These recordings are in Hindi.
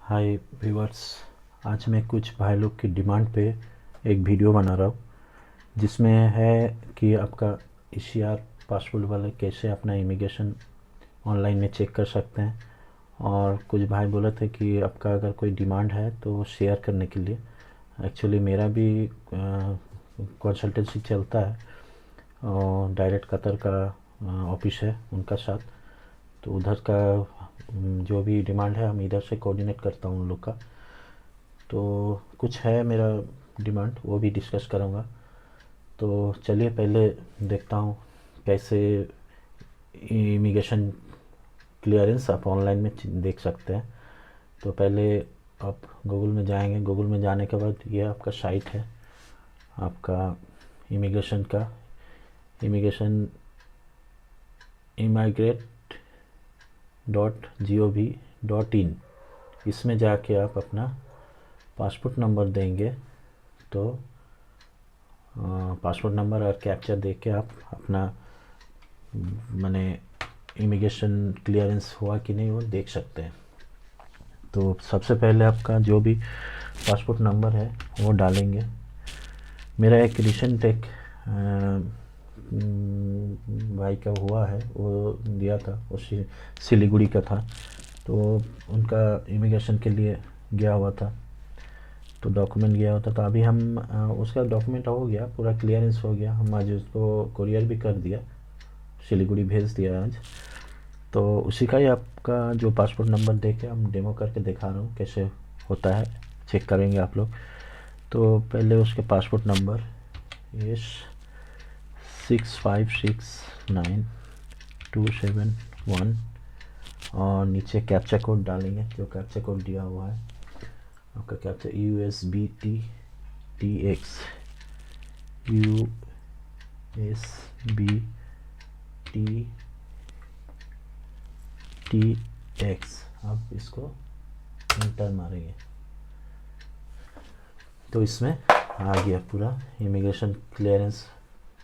हाय व्यूअर्स। आज मैं कुछ भाई लोग की डिमांड पे एक वीडियो बना रहा हूँ जिसमें है कि आपका ईसीआर पासपोर्ट वाले कैसे अपना इमिग्रेशन ऑनलाइन में चेक कर सकते हैं। और कुछ भाई बोले थे कि आपका अगर कोई डिमांड है तो शेयर करने के लिए। एक्चुअली मेरा भी कंसल्टेंसी चलता है और डायरेक्ट कतर का ऑफिस है उनका साथ। तो उधर का जो भी डिमांड है हम इधर से कोऑर्डिनेट करता हूँ उन लोग का। तो कुछ है मेरा डिमांड, वो भी डिस्कस करूँगा। तो चलिए पहले देखता हूँ कैसे इमिग्रेशन क्लियरेंस आप ऑनलाइन में देख सकते हैं। तो पहले आप गूगल में जाएंगे। गूगल में जाने के बाद ये आपका साइट है आपका इमिग्रेशन का, इमिग्रेशन immigrate.gov.in। इसमें जाके आप अपना पासपोर्ट नंबर देंगे तो पासपोर्ट नंबर और कैप्चर दे के आप अपना माने इमिग्रेशन क्लियरेंस हुआ कि नहीं वो देख सकते हैं। तो सबसे पहले आपका जो भी पासपोर्ट नंबर है वो डालेंगे। मेरा एक रिसेंट एक भाई का हुआ है, वो दिया था, वो सिलीगुड़ी का था। तो उनका इमिग्रेशन के लिए गया हुआ था, तो डॉक्यूमेंट गया होता। तो अभी हम उसका डॉक्यूमेंट हो गया, पूरा क्लियरेंस हो गया। हम आज उसको कुरियर भी कर दिया, सिलीगुड़ी भेज दिया आज। तो उसी का ही आपका जो पासपोर्ट नंबर दे के हम डेमो करके दिखा रहा हूँ कैसे होता है, चेक करेंगे आप लोग। तो पहले उसके पासपोर्ट नंबर एस 6569 271 और नीचे कैप्चा कोड डालेंगे, जो कैप्चा कोड दिया हुआ है आपका कैप्चा USBTTX USBTTX। आप इसको इंटर मारेंगे तो इसमें आ गया पूरा इमिग्रेशन क्लियरेंस।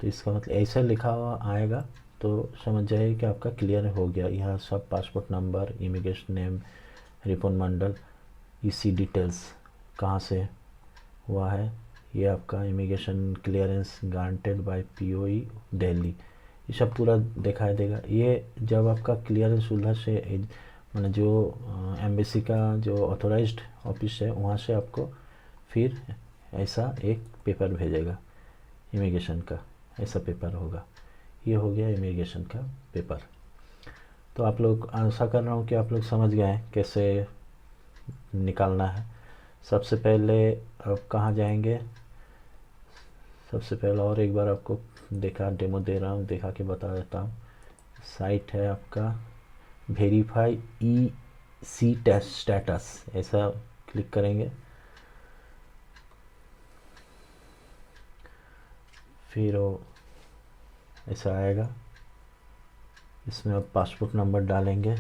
तो इसका मतलब ऐसा लिखा हुआ आएगा तो समझ जाइए कि आपका क्लियर हो गया। यहाँ सब passport number, immigration name, report मंडल, ईसी डिटेल्स कहाँ से हुआ है, ये आपका immigration clearance granted by POE Delhi, ये सब पूरा दिखाई देगा। ये जब आपका क्लियरेंस उधर से मैंने जो एम्बेसी का जो ऑथोराइज्ड ऑफिस है वहाँ से आपको फिर ऐसा एक पेपर भेजेगा इमिग्रेशन का, ऐसा पेपर होगा। ये हो गया इमिग्रेशन का पेपर। तो आप लोग, आशा कर रहा हूँ कि आप लोग समझ गए हैं कैसे निकालना है। सबसे पहले आप कहाँ जाएंगे, सबसे पहले और एक बार आपको डेमो दे रहा हूँ, दिखा के बता देता हूँ। साइट है आपका वेरीफाई EC स्टेटस, ऐसा क्लिक करेंगे। फिर वो ऐसा आएगा, इसमें आप पासपोर्ट नंबर डालेंगे।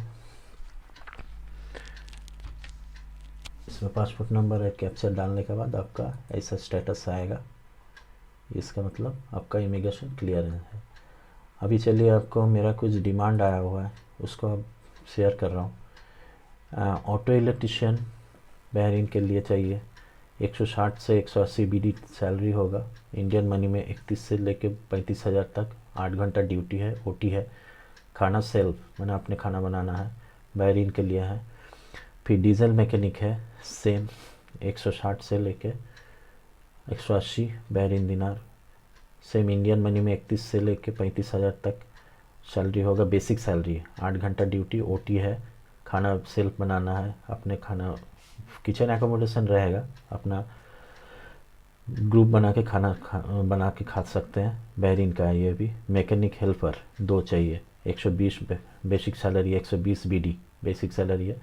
इसमें पासपोर्ट नंबर है, कैप्चर डालने के बाद आपका ऐसा स्टेटस आएगा। इसका मतलब आपका इमिग्रेशन क्लियर है। अभी चलिए आपको मेरा कुछ डिमांड आया हुआ है उसको अब शेयर कर रहा हूँ। ऑटो इलेक्ट्रिशियन बहरीन के लिए चाहिए। 160 से 180 BD सैलरी होगा। इंडियन मनी में 31 से लेके 35,000 तक। 8 घंटा ड्यूटी है, OT है। खाना सेल्फ, मैंने अपने खाना बनाना है, बहरीन के लिए है। फिर डीजल मैकेनिक है, सेम 160 से लेके 180 बहरीन दिनार। सेम इंडियन मनी में 31 से लेके 35,000 तक सैलरी होगा। बेसिक सैलरी है। 8 घंटा ड्यूटी, OT है। खाना सेल्फ बनाना है, अपने खाना, किचन एकोमोडेशन रहेगा, अपना ग्रुप बना के बना के खा सकते हैं। बहरीन का है ये भी। मैकेनिक हेल्पर 2 चाहिए। 120 basic salary, 120 BD basic salary है।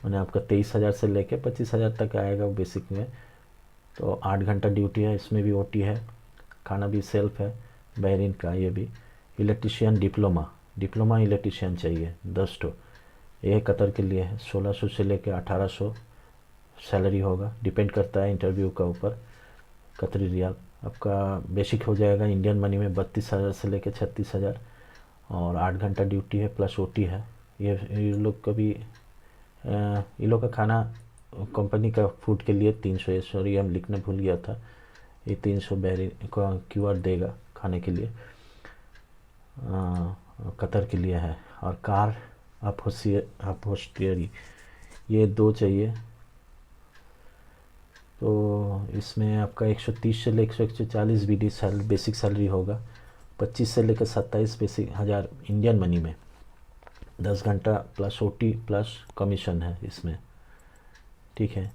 मैंने आपका 23,000 से लेके 25,000 तक आएगा बेसिक में। तो 8 घंटा ड्यूटी है, इसमें भी OT है। खाना भी सेल्फ है, बहरीन का ये भी। इलेक्ट्रिशियन डिप्लोमा इलेक्ट्रिशियन चाहिए 10 ठो। ये कतर के लिए है। 1600 से लेके 1800 सैलरी होगा, डिपेंड करता है इंटरव्यू का ऊपर। कतरी रियाल आपका बेसिक हो जाएगा इंडियन मनी में 32,000 से लेके 36,000। और 8 घंटा ड्यूटी है प्लस OT है। ये लोग का भी ये लोग का खाना कंपनी का फूड के लिए 300, सॉरी हम लिखना भूल गया था, ये 300 बहरीन का क्यूआर देगा खाने के लिए, कतर के लिए है। और कार अपहोस्टियरी ये 2 चाहिए। तो इसमें आपका 130 से लेकर 140 BD बेसिक सैलरी होगा, 25 से लेकर 27 बेसिक हज़ार इंडियन मनी में, 10 घंटा प्लस OT प्लस कमीशन है इसमें, ठीक है।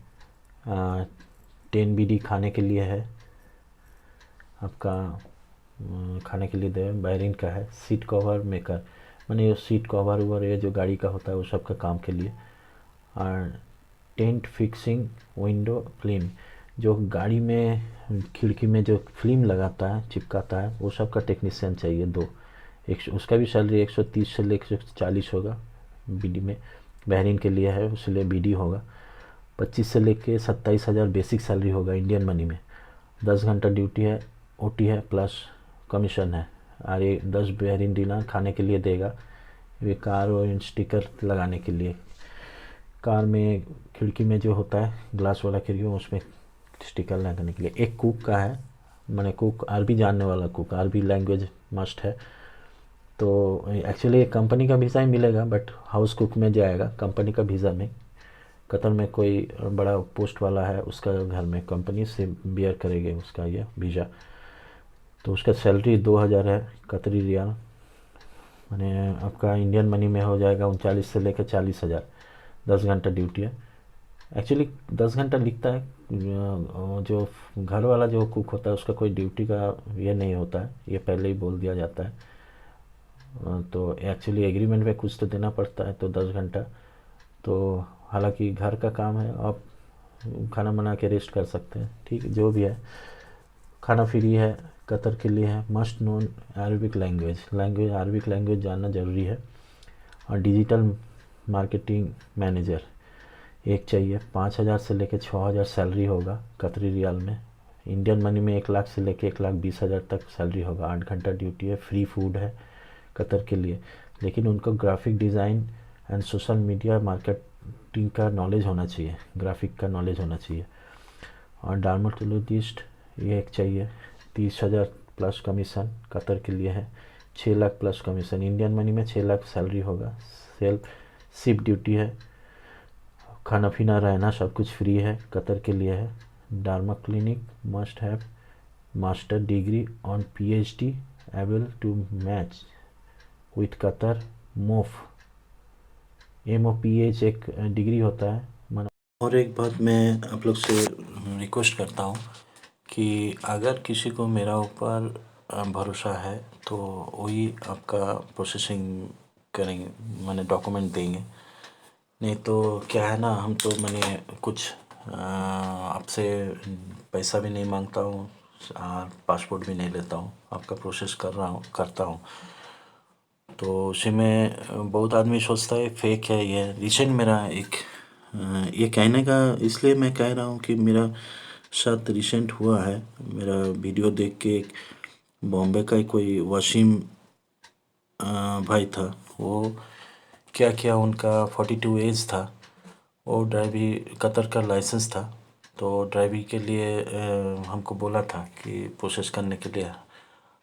10 BD खाने के लिए है आपका, खाने के लिए दे बहरीन का है। सीट कवर मेकर, माने ये सीट कवर ओवर ये जो गाड़ी का होता है वो सब का काम के लिए। और टेंट फिक्सिंग विंडो फिल्म, जो गाड़ी में खिड़की में जो फिल्म लगाता है चिपकाता है वो सब का टेक्नीशियन चाहिए 2। उसका भी सैलरी 130 से लेकर 140 होगा BD में, बहरीन के लिए है इसलिए BD होगा। 25 से लेकर 27 हज़ार बेसिक सैलरी होगा इंडियन मनी में, 10 घंटा ड्यूटी है, OT है प्लस कमीशन है। और ये 10 बहरीन दिनार खाने के लिए देगा। ये कार और स्टिकर लगाने के लिए, कार में खिड़की में जो होता है ग्लास वाला खिड़की में उसमें स्टिकर लगाने के लिए। एक कुक का है, मैंने कुक अरबी जानने वाला कुक, अरबी लैंग्वेज मस्ट है। तो एक्चुअली कंपनी का वीज़ा ही मिलेगा बट हाउस कुक में जाएगा कंपनी का वीज़ा में। कतर में कोई बड़ा पोस्ट वाला है उसका घर में कंपनी से बियर करेंगे उसका ये वीज़ा। तो उसका सैलरी 2000 है कतरी रियाल, मैंने आपका इंडियन मनी में हो जाएगा 39 से लेकर 40 हज़ार। 10 घंटा ड्यूटी है, एक्चुअली 10 घंटा लिखता है। जो घर वाला जो कुक होता है उसका कोई ड्यूटी का ये नहीं होता है, ये पहले ही बोल दिया जाता है। तो एक्चुअली एग्रीमेंट में कुछ तो देना पड़ता है, तो 10 घंटा। तो हालांकि घर का काम है, आप खाना बना के रेस्ट कर सकते हैं, ठीक जो भी है। खाना फ्री है, कतर के लिए है। Must known Arabic language Arabic language जानना ज़रूरी है। और डिजिटल मार्केटिंग मैनेजर एक चाहिए, 5000 से लेकर 6000 सैलरी होगा कतरी रियाल में। इंडियन मनी में 1 लाख से लेकर 1,20,000 तक सैलरी होगा। 8 घंटा ड्यूटी है, फ्री फूड है कतर के लिए। लेकिन उनको graphic design and social media marketing का नॉलेज होना चाहिए, ग्राफिक का नॉलेज होना चाहिए। और डार्मेटोलॉजिस्ट ये एक चाहिए, 30,000 प्लस कमीशन कतर के लिए है। 6 lakh plus commission, Indian money में 6 लाख सैलरी होगा। सेल्फ शिप ड्यूटी है, खाना पीना रहना सब कुछ फ्री है कतर के लिए है। Derma clinic must have master degree on PhD able to match with Qatar MOPH. MOPH एक डिग्री होता है। और एक बात मैं आप लोग से रिक्वेस्ट करता हूँ कि अगर किसी को मेरा ऊपर भरोसा है तो वही आपका प्रोसेसिंग करेंगे, मैंने डॉक्यूमेंट देंगे। नहीं तो क्या है ना, हम तो मैंने कुछ आपसे पैसा भी नहीं मांगता हूँ और पासपोर्ट भी नहीं लेता हूँ, आपका प्रोसेस करता हूँ। तो उसी में बहुत आदमी सोचता है फेक है ये। रिसेंट मेरा एक ये कहने का इसलिए मैं कह रहा हूँ कि मेरा साथ रिसेंट हुआ है। मेरा वीडियो देख के एक बॉम्बे का कोई वसीम भाई था, वो क्या किया, उनका 42 एज था, वो ड्राइविंग कतर का लाइसेंस था। तो ड्राइविंग के लिए हमको बोला था कि प्रोसेस करने के लिए।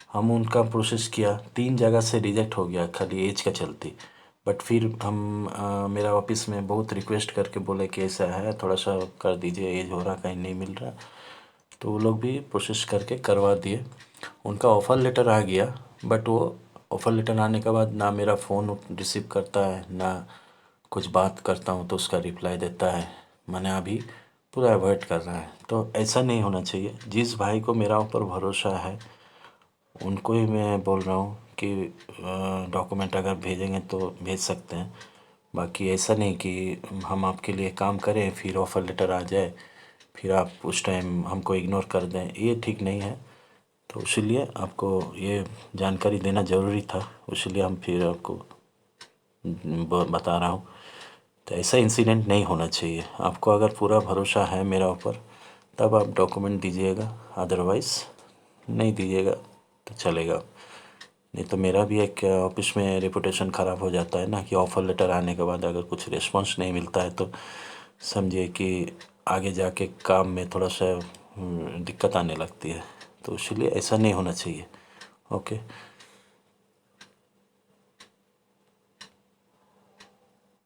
हम उनका प्रोसेस किया, 3 जगह से रिजेक्ट हो गया खाली एज का चलती। बट फिर हम मेरा ऑफिस में बहुत रिक्वेस्ट करके बोले कि ऐसा है थोड़ा सा कर दीजिए, एज हो रहा कहीं नहीं मिल रहा। तो वो लोग भी प्रोसेस करके करवा दिए। उनका ऑफ़र लेटर आ गया, बट वो ऑफ़र लेटर आने के बाद ना मेरा फ़ोन रिसीव करता है, ना कुछ बात करता हूँ तो उसका रिप्लाई देता है। मैंने अभी पूरा अवॉइड कर रहा है। तो ऐसा नहीं होना चाहिए। जिस भाई को मेरा ऊपर भरोसा है उनको ही मैं बोल रहा हूँ कि डॉक्यूमेंट अगर भेजेंगे तो भेज सकते हैं। बाकी ऐसा नहीं कि हम आपके लिए काम करें फिर ऑफ़र लेटर आ जाए फिर आप उस टाइम हमको इग्नोर कर दें, ये ठीक नहीं है। तो इसीलिए आपको ये जानकारी देना ज़रूरी था, इसलिए हम फिर आपको बता रहा हूँ। तो ऐसा इंसिडेंट नहीं होना चाहिए। आपको अगर पूरा भरोसा है मेरा ऊपर तब आप डॉक्यूमेंट दीजिएगा, अदरवाइज़ नहीं दीजिएगा तो चलेगा। नहीं तो मेरा भी एक ऑफिस में रेपुटेशन ख़राब हो जाता है ना, कि ऑफ़र लेटर आने के बाद अगर कुछ रिस्पॉन्स नहीं मिलता है तो समझिए कि आगे जाके काम में थोड़ा सा दिक्कत आने लगती है, तो इसलिए ऐसा नहीं होना चाहिए। ओके।